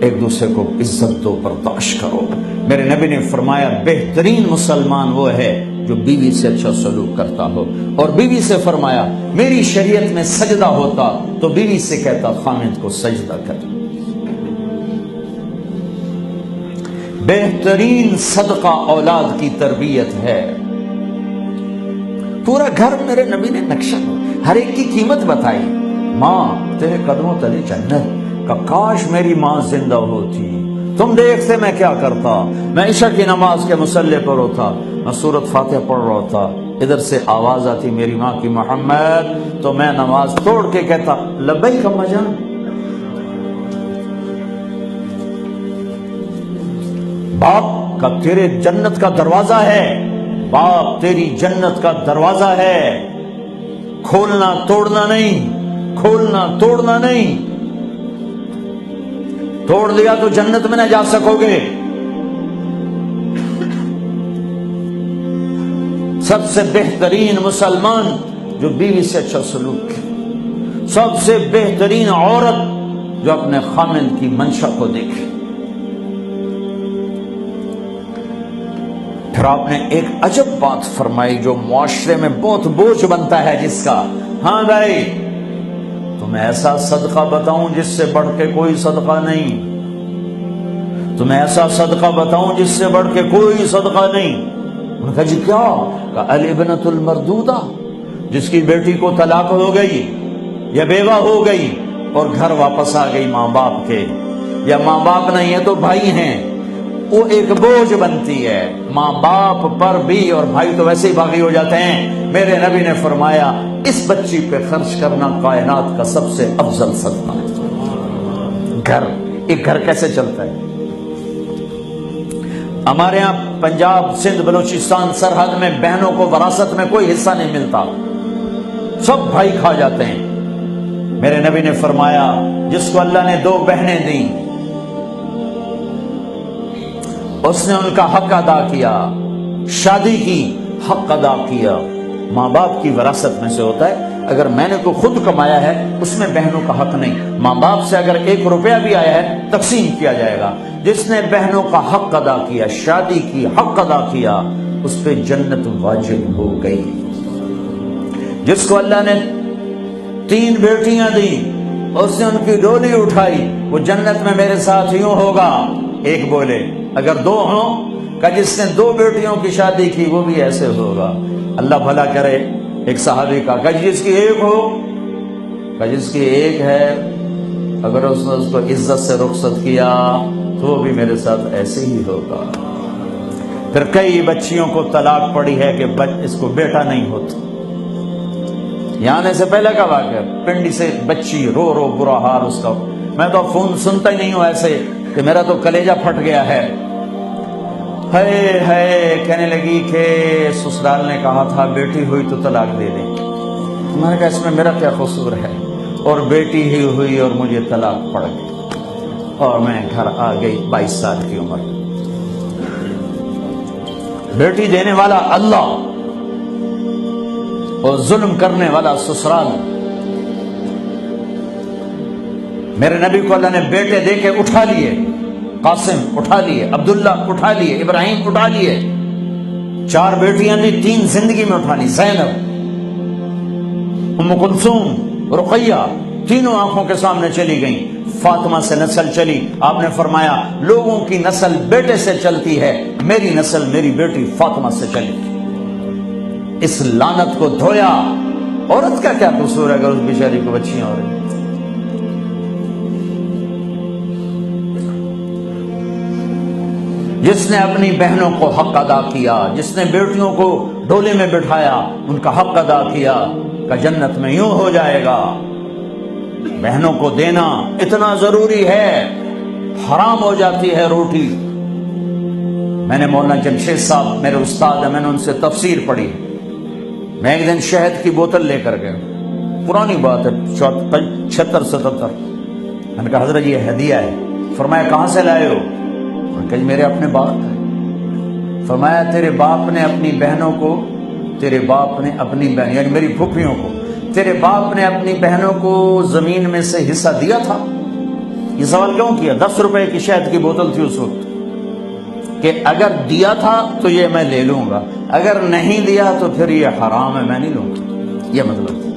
ایک دوسرے کو عزت دو، برداشت کرو۔ میرے نبی نے فرمایا بہترین مسلمان وہ ہے جو بیوی سے اچھا سلوک کرتا ہو، اور بیوی سے فرمایا میری شریعت میں سجدہ ہوتا تو بیوی سے کہتا خامد کو سجدہ کر۔ بہترین صدقہ اولاد کی تربیت ہے۔ پورا گھر میرے نبی نے نقشہ، ہر ایک کی قیمت بتائی۔ ماں تیرے قدموں تلے جنت، کا کاش میری ماں زندہ ہوتی، تم دیکھتے میں کیا کرتا، میں عشاء کی نماز کے مصلی پر ہوتا، میں سورۃ فاتحہ پڑھ رہا ہوتا، ادھر سے آواز آتی میری ماں کی محمد، تو میں نماز توڑ کے کہتا لبیک اماں جان۔ باپ کا تیرے جنت کا دروازہ ہے، باپ تیری جنت کا دروازہ ہے، کھولنا توڑنا نہیں، کھولنا توڑنا نہیں، توڑ دیا تو جنت میں نہ جا سکو گے۔ سب سے بہترین مسلمان جو بیوی سے اچھا سلوک کرے، سب سے بہترین عورت جو اپنے خامند کی منشا کو دیکھے۔ پھر آپ نے ایک عجب بات فرمائی جو معاشرے میں بہت بوجھ بنتا ہے جس کا، ہاں بھائی تمہیں ایسا صدقہ بتاؤں جس سے بڑھ کے کوئی صدقہ نہیں، تمہیں ایسا صدقہ بتاؤں جس سے بڑھ کے کوئی صدقہ نہیں۔ انہوں نے کہا جی کیا؟ کہا الابنۃ المردودہ، جس کی بیٹی کو طلاق ہو گئی یا بیوہ ہو گئی اور گھر واپس آ گئی ماں باپ کے، یا ماں باپ نہیں ہے تو بھائی ہیں، وہ ایک بوجھ بنتی ہے ماں باپ پر بھی، اور بھائی تو ویسے ہی باغی ہو جاتے ہیں۔ میرے نبی نے فرمایا اس بچی پہ خرچ کرنا کائنات کا سب سے افضل صدقہ ہے۔ گھر، ایک گھر کیسے چلتا ہے؟ ہمارے ہاں پنجاب سندھ بلوچستان سرحد میں بہنوں کو وراثت میں کوئی حصہ نہیں ملتا، سب بھائی کھا جاتے ہیں۔ میرے نبی نے فرمایا جس کو اللہ نے 2 بہنیں دیں اس نے ان کا حق ادا کیا، شادی کی حق ادا کیا۔ ماں باپ کی وراثت میں سے ہوتا ہے، اگر میں نے کوئی خود کمایا ہے اس میں بہنوں کا حق نہیں، ماں باپ سے اگر 1 روپیہ بھی آیا ہے تقسیم کیا جائے گا۔ جس نے بہنوں کا حق ادا کیا، شادی کی حق ادا کیا، اس پہ جنت واجب ہو گئی۔ جس کو اللہ نے 3 بیٹیاں دیں اس نے ان کی ڈولی اٹھائی، وہ جنت میں میرے ساتھ یوں ہوگا۔ ایک بولے اگر 2 ہوں، کہ جس نے 2 بیٹیوں کی شادی کی وہ بھی ایسے ہوگا۔ اللہ بھلا کرے۔ ایک صحابی کا کہ جس کی 1 ہو، کہ جس کی 1 ہے، اگر اس نے اس کو عزت سے رخصت کیا تو وہ بھی میرے ساتھ ایسے ہی ہوگا۔ پھر کئی بچیوں کو طلاق پڑی ہے کہ اس کو بیٹا نہیں ہوتا۔ یہاں آنے سے پہلے کا واقعہ، پنڈی سے بچی رو رو برا حال اس کا، میں تو فون سنتا ہی نہیں ہوں ایسے کہ میرا تو کلیجہ پھٹ گیا ہے۔ ہے کہنے لگی کہ سسرال نے کہا تھا بیٹی ہوئی تو طلاق دے دیں۔ میں نے کہا اس میں میرا کیا قصور ہے، اور بیٹی ہی ہوئی اور مجھے طلاق پڑ گئی، اور میں گھر آ گئی 22 سال کی عمر۔ بیٹی دینے والا اللہ اور ظلم کرنے والا سسرال۔ میرے نبی کو اللہ نے بیٹے دے کے اٹھا لیے، قاسم اٹھا لیے، عبداللہ اٹھا لیے، ابراہیم اٹھا لیے، 4 بیٹیاں دی، 3 زندگی میں اٹھا لی، زینب، ام کلثوم، رقیہ، تینوں آنکھوں کے سامنے چلی گئیں۔ فاطمہ سے نسل چلی، آپ نے فرمایا لوگوں کی نسل بیٹے سے چلتی ہے، میری نسل میری بیٹی فاطمہ سے چلی۔ اس لعنت کو دھویا۔ عورت کا کیا قصور ہے اگر اس بیچاری کو بچیاں ہو رہی؟ جس نے اپنی بہنوں کو حق ادا کیا، جس نے بیٹیوں کو ڈولے میں بٹھایا، ان کا حق ادا کیا، کہ جنت میں یوں ہو جائے گا۔ بہنوں کو دینا اتنا ضروری ہے، حرام ہو جاتی ہے روٹی۔ میں نے مولانا جمشید صاحب میرے استاد ہیں، میں نے ان سے تفسیر پڑھی۔ میں ایک دن شہد کی بوتل لے کر گیا، پرانی بات ہے 76-77۔ میں نے کہا حضرت یہ ہدیہ ہے۔ فرمایا کہاں سے لائے ہو؟ کہ میرے اپنے باپ ہے۔ فرمایا تیرے باپ نے اپنی بہنوں کو، تیرے باپ نے اپنی بہن یعنی میری پھوپھیوں کو، تیرے باپ نے اپنی بہنوں کو زمین میں سے حصہ دیا تھا؟ یہ سوال کیوں کیا؟ 10 روپے کی شہد کی بوتل تھی اس وقت، کہ اگر دیا تھا تو یہ میں لے لوں گا، اگر نہیں دیا تو پھر یہ حرام ہے، میں نہیں لوں گا، یہ مطلب